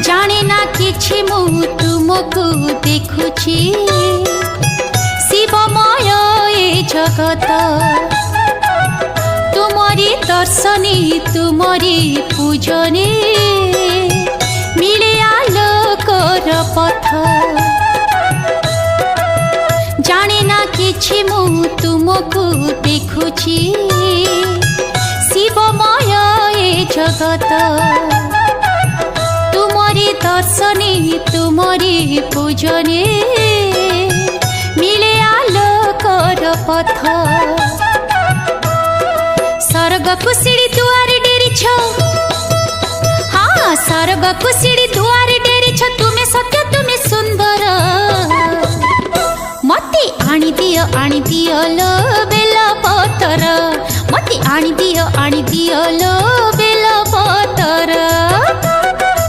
जाने ना किछि मु तुमको देखुछि शिवमय ए जगत तुमरी दर्शनी तुमरी पूजने मिले आलोकर पथ जाने ना किछि मु तुमको देखुछि शिवमय ए जगत तुमरी दर्शनी तुमरी पूजने मिले आलोकर पथ स्वर्ग को सीढ़ी दुआर डेरी छ हाँ स्वर्ग को सीढ़ी दुआर डेरी छ तुम्हें सत्य तुम्हें सुंदर मते आनी दियो लो बेला पतर मते आनी दियो लो बेला पतर।